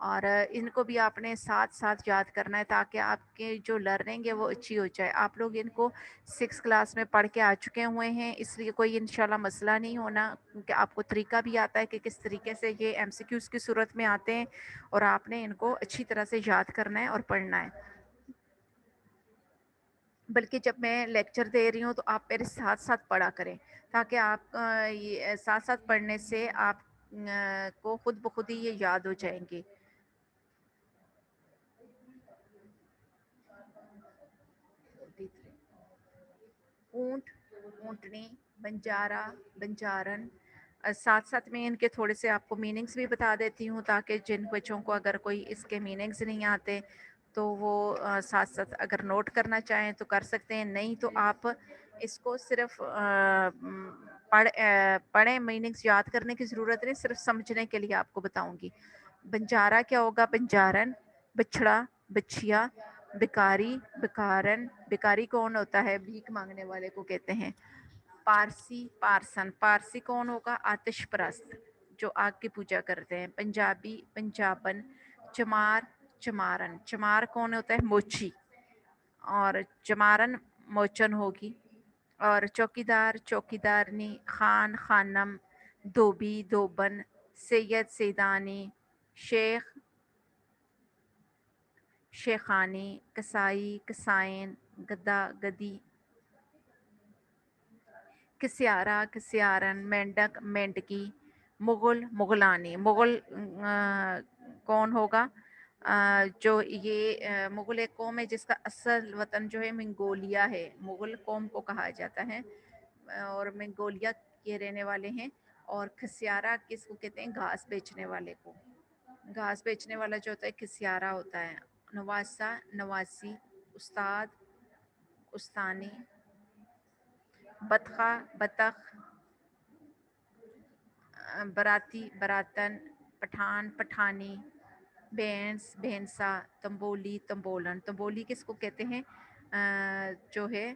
اور ان کو بھی آپ نے ساتھ ساتھ یاد کرنا ہے تاکہ آپ کے جو لرننگ ہے وہ اچھی ہو جائے. آپ لوگ ان کو 6 کلاس میں پڑھ کے آ چکے ہوئے ہیں, اس لیے کوئی انشاءاللہ مسئلہ نہیں ہونا, کیونکہ آپ کو طریقہ بھی آتا ہے کہ کس طریقے سے یہ ایم سی کیوز کی صورت میں آتے ہیں, اور آپ نے ان کو اچھی طرح سے یاد کرنا ہے اور پڑھنا ہے. بلکہ جب میں لیکچر دے رہی ہوں تو آپ میرے ساتھ ساتھ پڑھا کریں, تاکہ آپ یہ ساتھ ساتھ پڑھنے سے آپ کو خود بخود ہی یہ یاد ہو جائیں گے. اونٹ, اونٹنی, بنجارا, بنجارن. ساتھ ساتھ میں ان کے تھوڑے سے آپ کو میننگز بھی بتا دیتی ہوں, تاکہ جن بچوں کو اگر کوئی اس کے میننگز نہیں آتے تو وہ ساتھ ساتھ اگر نوٹ کرنا چاہیں تو کر سکتے ہیں, نہیں تو آپ اس کو صرف پڑھیں, میننگز یاد کرنے کی ضرورت نہیں, صرف سمجھنے کے لیے آپ کو بتاؤں گی. بنجارا کیا ہوگا؟ بنجارن, بچھڑا, بچھیا, بکاری, بکارن. بکاری کون ہوتا ہے؟ بھیک مانگنے والے کو کہتے ہیں. پارسی, پارسن. پارسی کون ہوگا؟ آتش پرست, جو آگ کی پوجا کرتے ہیں. پنجابی, پنجابن. چمار, چمارن. چمار کون ہوتا ہے؟ موچی, اور چمارن موچن ہوگی. اور چوکیدار, چوکیدارنی. خان, خانم. دھوبی, دھوبن. سید, سیدانی. شیخ, شیخانی. کسائی, کسائن. گدا, گدی. کسیارا, کسیارن. مینڈک, مینڈکی. مغل, مغلانی. مغل کون ہوگا؟ جو یہ مغل ایک قوم ہے جس کا اصل وطن جو ہے منگولیا ہے, مغل قوم کو کہا جاتا ہے, اور منگولیا کے رہنے والے ہیں. اور کھسیارا کس کو کہتے ہیں؟ گھاس بیچنے والے کو. گھاس بیچنے والا جو ہوتا ہے کھسیارا ہوتا ہے. نواسا, نواسی. استاد, استانی. بطخہ, بطخ. براتی, براتن. پٹھان, پٹھانی. بھینس, بھینسا. تنبولی, تنبولن. تنبولی کس کو کہتے ہیں؟ جو ہے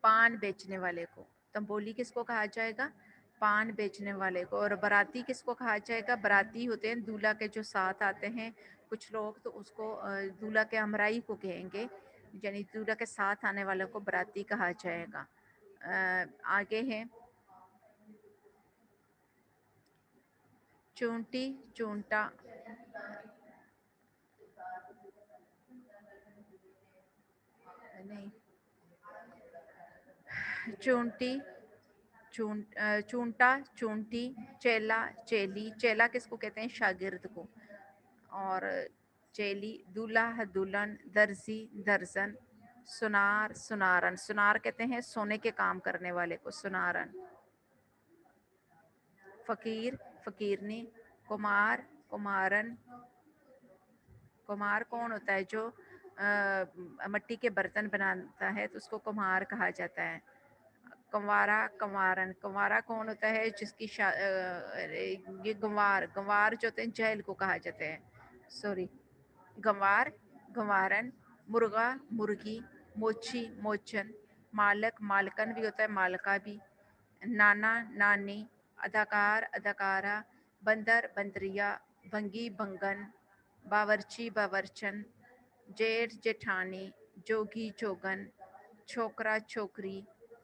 پان بیچنے والے کو. تنبولی کس کو کہا جائے گا؟ پان بیچنے والے کو. اور براتی کس کو کہا جائے گا؟ براتی ہوتے ہیں دولہا کے جو ساتھ آتے ہیں کچھ لوگ, تو اس کو دولہا کے ہمراہی کو کہیں گے, یعنی دولہا کے ساتھ آنے والوں کو براتی کہا جائے گا. آگے ہے چونٹی, چونٹا. نہیں, چونٹی, چونٹا, چونٹی. چیلا, چیلی. چیلا کس کو کہتے ہیں؟ شاگرد کو. اور چیلی, دولہا, دلہن. درزی, درزن. سنار, سنارن. سنار کہتے ہیں سونے کے کام کرنے والے کو, سنارن. فقیر, فقیرنی. کمار, کمارن. کمار کون ہوتا ہے؟ جو مٹی کے برتن بناتا ہے تو اس کو کمہار کہا جاتا ہے. کنوارا, کنوارن. کنوارا کون ہوتا ہے؟ جس کی یہ گنوار, گنوار جو ہوتے ہیں جہل کو کہا جاتا ہے, سوری. گنوار, گنوارن. مرغا, مرغی. موچی, موچن. مالک, مالکن بھی ہوتا ہے, مالکہ بھی. نانا, نانی. اداکار, اداکارہ. بندر, بندریا. بھنگی, بھنگن. باورچی, باورچن. جیٹھ, جیٹھانی. جوگی, جوگن. چھوکرا, چھوکری.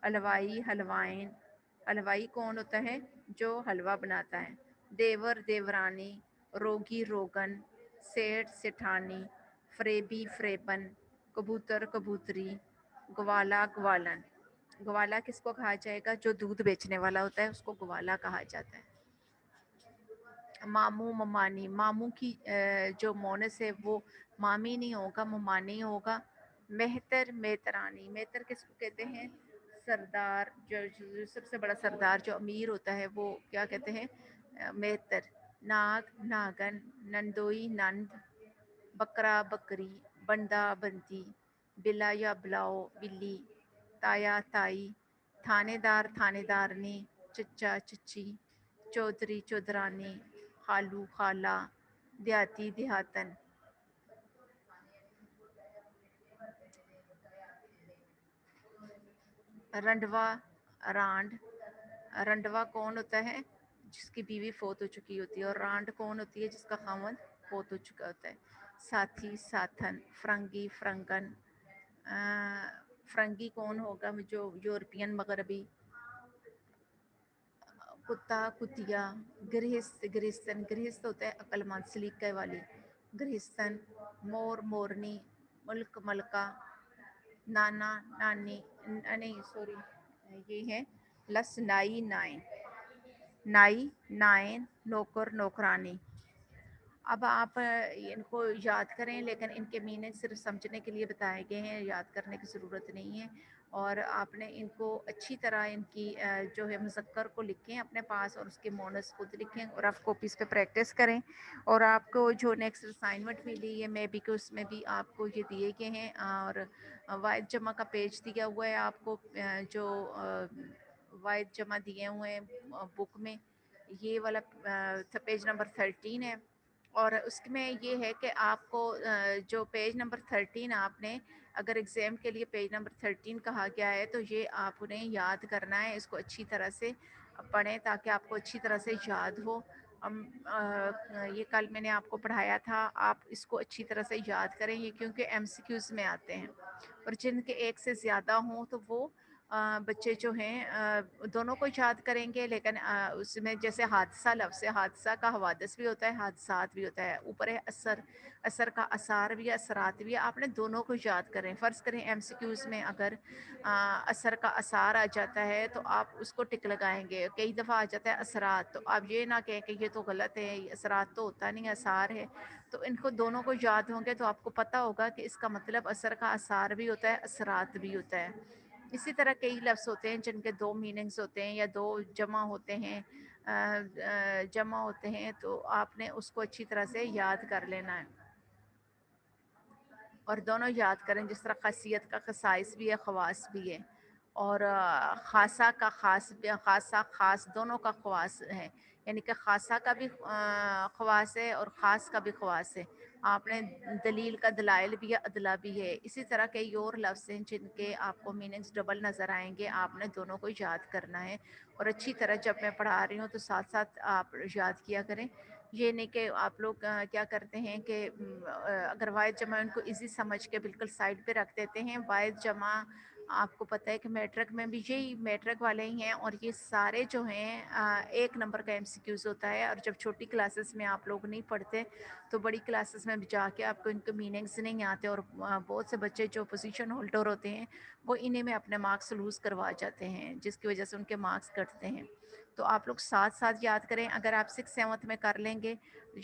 حلوائی, حلوائن. حلوائی کون ہوتا ہے؟ جو حلوہ بناتا ہے. دیور, دیورانی. روگی, روگن. سیٹھ, سیٹھانی. فریبی, فریبن. کبوتر, کبوتری. گوالا, گوالن. گوالا کس کو کہا جائے گا؟ جو دودھ بیچنے والا ہوتا ہے اس کو گوالا کہا جاتا ہے. ماموں, ممانی. ماموں کی جو مونس ہے وہ مامی نہیں ہوگا, ممانی ہوگا. مہتر, مہترانی. مہتر کس کو کہتے ہیں؟ سردار, جو سب سے بڑا سردار جو امیر ہوتا ہے وہ کیا کہتے ہیں؟ مہتر. ناگ, ناگن. نندوئی, نند. بکرا, بکری. بندہ, بنتی. بلا یا بلاؤ, بلی. تایا, تائی. تھانے دار, تھانے دارنی. چچا, چچی. چودھری, چودرانی. خالو, خالہ. دیہاتی, دیہاتن. رنڈوا, رانڈ. رنڈوا کون ہوتا ہے؟ جس کی بیوی فوت ہو چکی ہوتی ہے، اور رانڈ کون ہوتی ہے؟ جس کا خاوند فوت ہو چکا ہوتا ہے. ساتھی، ساتھن، فرنگی، فرنگن. فرنگی کون ہوگا؟ جو یورپین مغربی. کتا، کتیا. گرہست، گرہستن. گرہست ہوتا ہے عقل مند، سلیقہ والی. گرہستن. مور، مورنی. ملک، ملکہ. نانا، نانی. نہیں سوری، یہ ہے لس، نائی، نائن. نائی، نائن. نوکر، نوکرانی. اب آپ ان کو یاد کریں، لیکن ان کے میننگ صرف سمجھنے کے لیے بتائے گئے ہیں، یاد کرنے کی ضرورت نہیں ہے. اور آپ نے ان کو اچھی طرح ان کی جو ہے مذکر کو لکھیں اپنے پاس، اور اس کے مونس خود لکھیں اور رف کاپیز پہ پریکٹس کریں. اور آپ کو جو نیکسٹ اسائنمنٹ ملی ہے میں بھی کہ اس میں بھی آپ کو یہ دیے گئے ہیں، اور واحد جمع کا پیج دیا ہوا ہے آپ کو، جو واحد جمع دیے ہوئے ہیں بک میں. یہ والا پیج نمبر 13 ہے. اور اس میں یہ ہے کہ آپ کو جو پیج نمبر 13 آپ نے اگر ایگزام کے لیے پیج نمبر 13 کہا گیا ہے تو یہ آپ نے یاد کرنا ہے. اس کو اچھی طرح سے پڑھیں تاکہ آپ کو اچھی طرح سے یاد ہو. یہ کل میں نے آپ کو پڑھایا تھا، آپ اس کو اچھی طرح سے یاد کریں، یہ کیونکہ ایم سی کیوز میں آتے ہیں. اور جن کے ایک سے زیادہ ہوں تو وہ بچے جو ہیں دونوں کو یاد کریں گے. لیکن اس میں جیسے حادثہ لفظ ہے، حادثہ کا حوادث بھی ہوتا ہے، حادثات بھی ہوتا ہے. اوپر ہے اثر، اثر کا اثار بھی ہے، اثرات بھی ہے. آپ نے دونوں کو یاد کریں. فرض کریں ایم سی کیوز میں اگر اثر کا اثار آ جاتا ہے تو آپ اس کو ٹک لگائیں گے. کئی دفعہ آ جاتا ہے اثرات، تو آپ یہ نہ کہیں کہ یہ تو غلط ہے، اثرات تو ہوتا نہیں، اثار ہے. تو ان کو دونوں کو یاد ہوں گے تو آپ کو پتہ ہوگا کہ اس کا مطلب اثر کا اثار بھی ہوتا ہے، اثرات بھی ہوتا ہے. اسی طرح کئی لفظ ہوتے ہیں جن کے دو میننگز ہوتے ہیں یا دو جمع ہوتے ہیں، جمع ہوتے ہیں، تو آپ نے اس کو اچھی طرح سے یاد کر لینا ہے. اور دونوں یاد کریں، جس طرح خاصیت کا خصائص بھی ہے، خواص بھی ہے. اور خاصہ کا خاص، خاصہ خاص دونوں کا خواص ہے. یعنی کہ خاصہ کا بھی خواص ہے اور خاص کا بھی خواص ہے. آپ نے دلیل کا دلائل بھی ہے، ادلا بھی ہے. اسی طرح کئی اور لفظ ہیں جن کے آپ کو میننگز ڈبل نظر آئیں گے. آپ نے دونوں کو یاد کرنا ہے، اور اچھی طرح جب میں پڑھا رہی ہوں تو ساتھ ساتھ آپ یاد کیا کریں. یہ نہیں کہ آپ لوگ کیا کرتے ہیں کہ اگر واحد جمع ان کو ایزی سمجھ کے بالکل سائڈ پہ رکھ دیتے ہیں. واحد جمع آپ کو پتہ ہے کہ میٹرک میں بھی یہی میٹرک والے ہی ہیں، اور یہ سارے جو ہیں ایک نمبر کا ایم سی کیوز ہوتا ہے. اور جب چھوٹی کلاسز میں آپ لوگ نہیں پڑھتے تو بڑی کلاسز میں جا کے آپ کو ان کے میننگز نہیں آتے، اور بہت سے بچے جو پوزیشن ہولڈر ہوتے ہیں وہ انہیں میں اپنے مارکس لوز کروا جاتے ہیں، جس کی وجہ سے ان کے مارکس کٹتے ہیں. تو آپ لوگ ساتھ ساتھ یاد کریں. اگر آپ 6th 7th میں کر لیں گے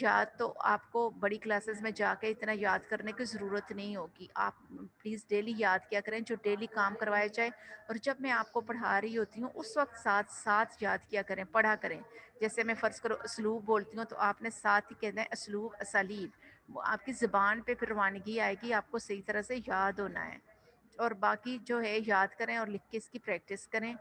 یاد تو آپ کو بڑی کلاسز میں جا کے اتنا یاد کرنے کی ضرورت نہیں ہوگی. آپ پلیز ڈیلی یاد کیا کریں، جو ڈیلی کام کروایا جائے. اور جب میں آپ کو پڑھا رہی ہوتی ہوں اس وقت ساتھ ساتھ یاد کیا کریں، پڑھا کریں. جیسے میں فرض کرو اسلوب بولتی ہوں تو آپ نے ساتھ ہی کہنا ہے اسلوب، اسالیب. وہ آپ کی زبان پہ پھر روانگی آئے گی، آپ کو صحیح طرح سے یاد ہونا ہے. اور باقی جو ہے یاد کریں اور لکھ کے اس کی پریکٹس کریں.